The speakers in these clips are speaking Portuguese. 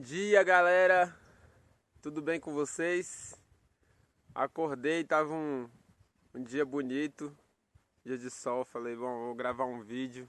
dia, galera, tudo bem com vocês? Acordei, tava um dia bonito, dia de sol, falei, bom, vou gravar um vídeo.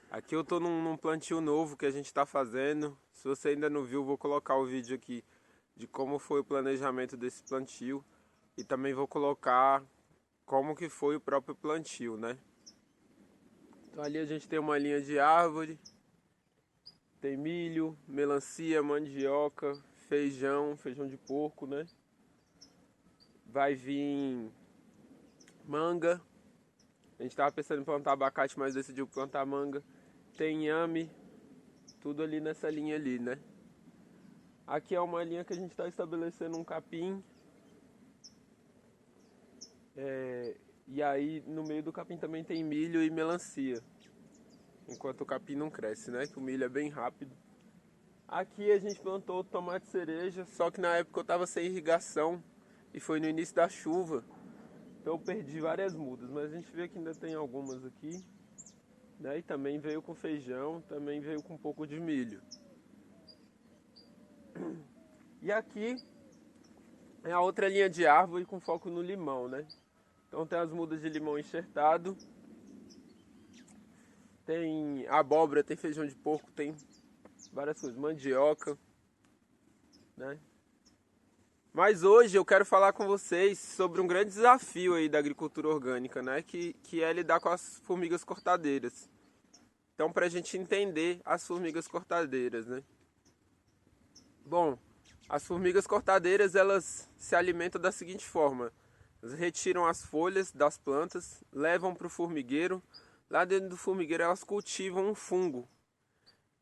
Aqui eu tô num plantio novo que a gente tá fazendo. Se você ainda não viu, vou colocar o vídeo aqui de como foi o planejamento desse plantio e também vou colocar como que foi o próprio plantio, né? Então ali a gente tem uma linha de árvore. Tem milho, melancia, mandioca, feijão de porco, né? Vai vir manga. A gente tava pensando em plantar abacate, mas decidiu plantar manga. Tem inhame, tudo ali nessa linha ali, né? Aqui é uma linha que a gente está estabelecendo um capim. E aí no meio do capim também tem milho e melancia. Enquanto o capim não cresce, né? Que o milho é bem rápido. Aqui a gente plantou tomate cereja, só que na época eu estava sem irrigação e foi no início da chuva. Então eu perdi várias mudas, mas a gente vê que ainda tem algumas aqui, né? E também veio com feijão, também veio com um pouco de milho. E aqui é a outra linha de árvore com foco no limão, né? Então tem as mudas de limão enxertado. Tem abóbora, tem feijão de porco, tem várias coisas, mandioca, né? Mas hoje eu quero falar com vocês sobre um grande desafio aí da agricultura orgânica, né? Que é lidar com as formigas cortadeiras. Então, para a gente entender as formigas cortadeiras, né? Bom, as formigas cortadeiras, elas se alimentam da seguinte forma. Elas retiram as folhas das plantas, levam para o formigueiro. Lá dentro do formigueiro elas cultivam um fungo.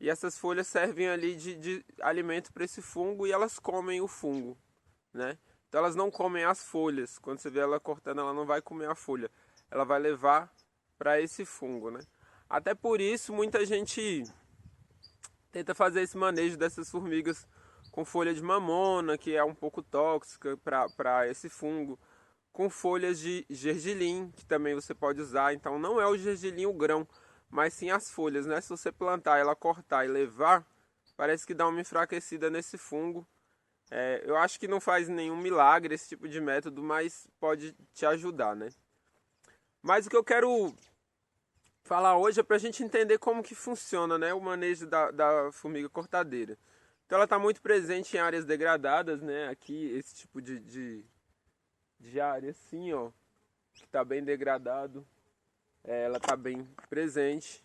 E essas folhas servem ali de alimento para esse fungo e elas comem o fungo, né? Então elas não comem as folhas. Quando você vê ela cortando, ela não vai comer a folha. Ela vai levar para esse fungo, né? Até por isso muita gente tenta fazer esse manejo dessas formigas com folha de mamona, que é um pouco tóxica para esse fungo. Com folhas de gergelim, que também você pode usar. Então não é o gergelim o grão, mas sim as folhas, né? Se você plantar, ela cortar e levar, parece que dá uma enfraquecida nesse fungo. Eu acho que não faz nenhum milagre esse tipo de método, mas pode te ajudar, né? Mas o que eu quero falar hoje é para a gente entender como que funciona, né, o manejo da formiga cortadeira. Então ela está muito presente em áreas degradadas, né? Aqui esse tipo de área assim, ó, que está bem degradado, ela está bem presente.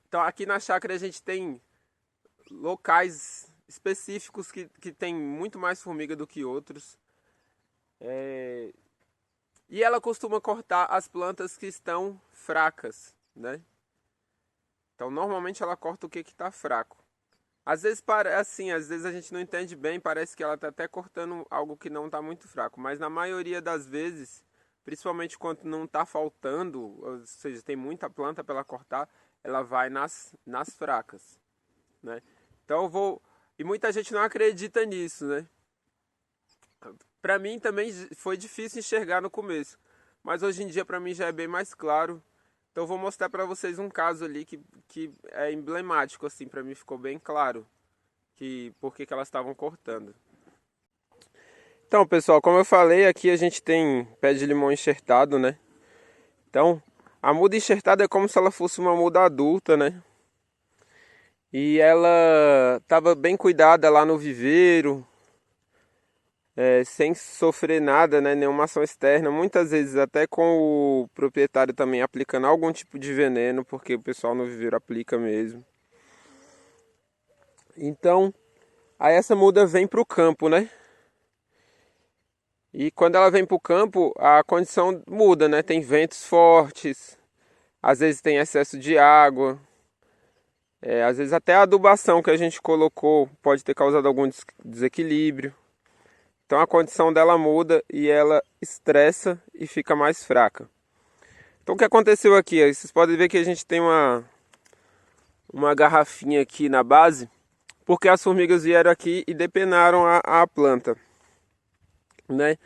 Então aqui na chácara a gente tem locais específicos que tem muito mais formiga do que outros. E ela costuma cortar as plantas que estão fracas, né? Então normalmente ela corta o que está fraco. Às vezes assim, às vezes a gente não entende bem, parece que ela está até cortando algo que não está muito fraco. Mas na maioria das vezes, principalmente quando não está faltando, ou seja, tem muita planta para ela cortar, ela vai nas fracas, né? Então eu vou... E muita gente não acredita nisso, né? Para mim também foi difícil enxergar no começo, mas hoje em dia para mim já é bem mais claro. Então eu vou mostrar para vocês um caso ali que é emblemático, assim, para mim ficou bem claro por que elas estavam cortando. Então, pessoal, como eu falei, aqui a gente tem pé de limão enxertado, né? Então, a muda enxertada é como se ela fosse uma muda adulta, né? E ela estava bem cuidada lá no viveiro, sem sofrer nada, né? Nenhuma ação externa. Muitas vezes até com o proprietário também aplicando algum tipo de veneno, porque o pessoal no viveiro aplica mesmo. Então, aí essa muda vem para o campo, né? E quando ela vem para o campo, a condição muda, né? Tem ventos fortes, às vezes tem excesso de água, às vezes até a adubação que a gente colocou pode ter causado algum desequilíbrio. Então a condição dela muda e ela estressa e fica mais fraca. Então o que aconteceu aqui? Vocês podem ver que a gente tem uma garrafinha aqui na base, porque as formigas vieram aqui e depenaram a planta, né?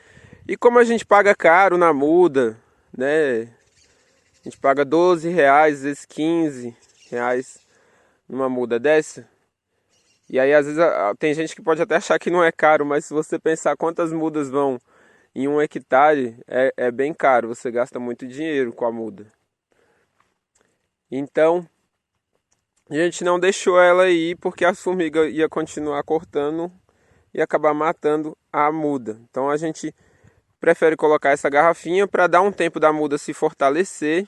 E como a gente paga caro na muda, né? A gente paga R$ 12, às vezes 15, reais numa muda dessa. E aí às vezes tem gente que pode até achar que não é caro, mas se você pensar quantas mudas vão em 1 hectare, é bem caro, você gasta muito dinheiro com a muda. Então, a gente não deixou ela ir porque as formigas ia continuar cortando e acabar matando a muda. Então a gente prefere colocar essa garrafinha para dar um tempo da muda se fortalecer.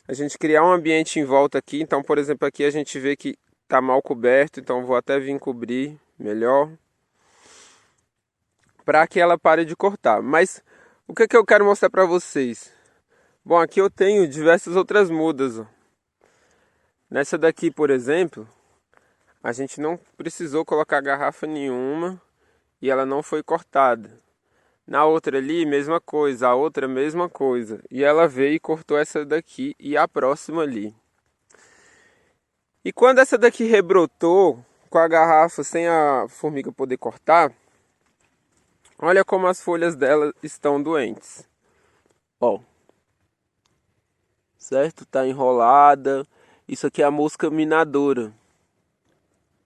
A gente criar um ambiente em volta aqui. Então, por exemplo, aqui a gente vê que está mal coberto, então vou até vir cobrir melhor para que ela pare de cortar. Mas o que eu quero mostrar para vocês? Bom, aqui eu tenho diversas outras mudas. Ó. Nessa daqui, por exemplo, a gente não precisou colocar garrafa nenhuma e ela não foi cortada. Na outra ali, mesma coisa, a outra mesma coisa. E ela veio e cortou essa daqui e a próxima ali. E quando essa daqui rebrotou com a garrafa sem a formiga poder cortar, olha como as folhas dela estão doentes. Ó. Certo? Tá enrolada. Isso aqui é a mosca minadora.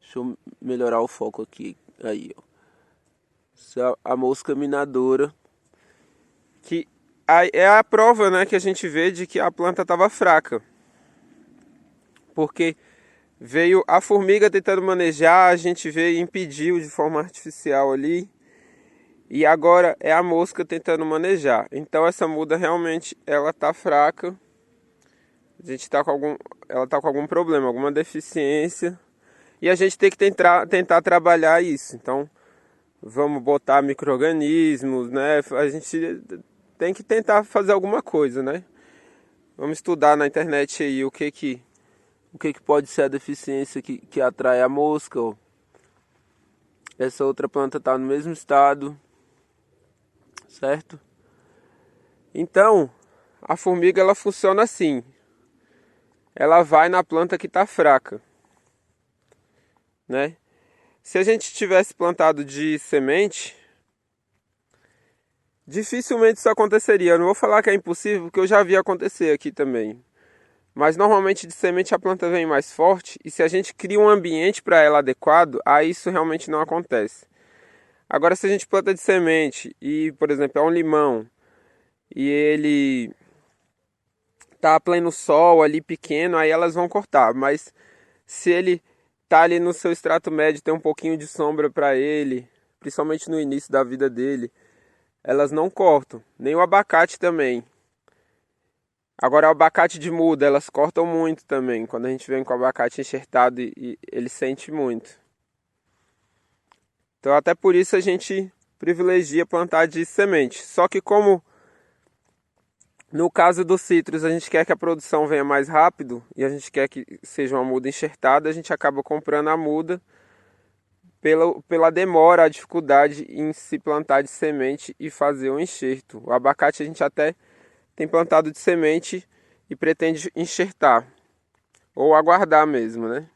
Deixa eu melhorar o foco aqui. Aí, ó. Isso é a mosca minadora. Que é a prova, né, que a gente vê de que a planta estava fraca. Porque veio a formiga tentando manejar, a gente veio e impediu de forma artificial ali. E agora é a mosca tentando manejar. Então essa muda realmente ela tá fraca. A gente tá com ela tá com algum problema, alguma deficiência. E a gente tem que tentar trabalhar isso. Então vamos botar micro-organismos, né? A gente tem que tentar fazer alguma coisa, né? Vamos estudar na internet aí o que pode ser a deficiência que atrai a mosca. Ó. Essa outra planta está no mesmo estado, certo? Então, a formiga ela funciona assim. Ela vai na planta que está fraca, né? Se a gente tivesse plantado de semente, dificilmente isso aconteceria. Eu não vou falar que é impossível, porque eu já vi acontecer aqui também. Mas normalmente de semente a planta vem mais forte e se a gente cria um ambiente para ela adequado, aí isso realmente não acontece. Agora se a gente planta de semente e, por exemplo, é um limão e ele tá a pleno sol ali pequeno, aí elas vão cortar. Mas se ele tá ali no seu extrato médio, tem um pouquinho de sombra para ele, principalmente no início da vida dele, elas não cortam. Nem o abacate também. Agora o abacate de muda, elas cortam muito também. Quando a gente vem com o abacate enxertado e ele sente muito. Então até por isso a gente privilegia plantar de semente. Só que como no caso dos citros a gente quer que a produção venha mais rápido e a gente quer que seja uma muda enxertada, a gente acaba comprando a muda pela demora, a dificuldade em se plantar de semente e fazer o enxerto. O abacate a gente até tem plantado de semente e pretende enxertar ou aguardar mesmo, né?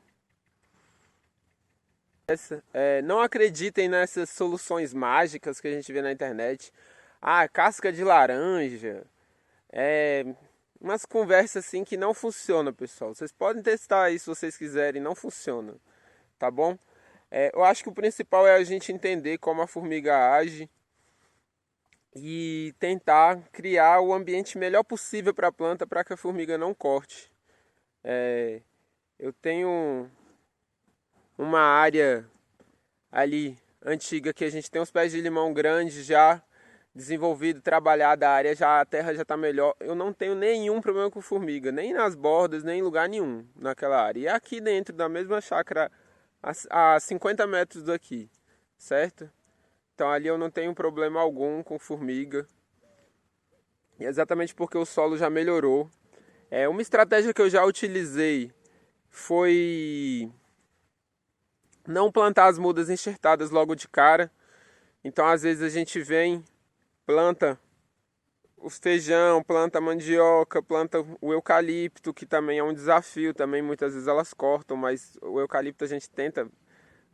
Não acreditem nessas soluções mágicas que a gente vê na internet. Ah, casca de laranja. Umas conversas assim que não funcionam, pessoal. Vocês podem testar aí se vocês quiserem, não funciona, tá bom? Eu acho que o principal é a gente entender como a formiga age e tentar criar o ambiente melhor possível para a planta para que a formiga não corte. Eu tenho uma área ali antiga que a gente tem uns pés de limão grandes já desenvolvido, trabalhada, a área já, a terra já está melhor. Eu não tenho nenhum problema com formiga, nem nas bordas, nem em lugar nenhum naquela área. E aqui dentro da mesma chácara, a 50 metros daqui, certo? Então ali eu não tenho problema algum com formiga. E exatamente porque o solo já melhorou. Uma estratégia que eu já utilizei foi não plantar as mudas enxertadas logo de cara. Então às vezes a gente vem, planta o feijão, planta a mandioca, planta o eucalipto, que também é um desafio, também muitas vezes elas cortam, mas o eucalipto a gente tenta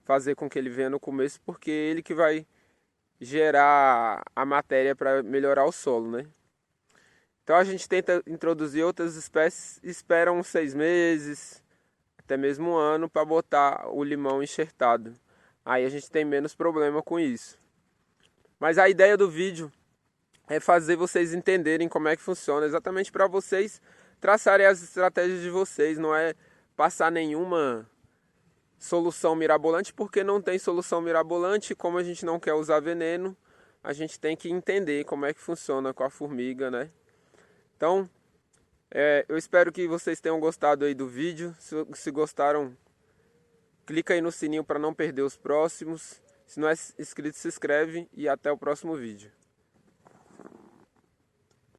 fazer com que ele venha no começo, porque é ele que vai gerar a matéria para melhorar o solo, né? Então a gente tenta introduzir outras espécies, espera uns 6 meses, até mesmo um ano para botar o limão enxertado. Aí a gente tem menos problema com isso. Mas a ideia do vídeo é fazer vocês entenderem como é que funciona, exatamente para vocês traçarem as estratégias de vocês, não é passar nenhuma solução mirabolante, porque não tem solução mirabolante. Como a gente não quer usar veneno, a gente tem que entender como é que funciona com a formiga, né? Então, eu espero que vocês tenham gostado aí do vídeo. Se gostaram, clica aí no sininho para não perder os próximos. Se não é inscrito, se inscreve e até o próximo vídeo.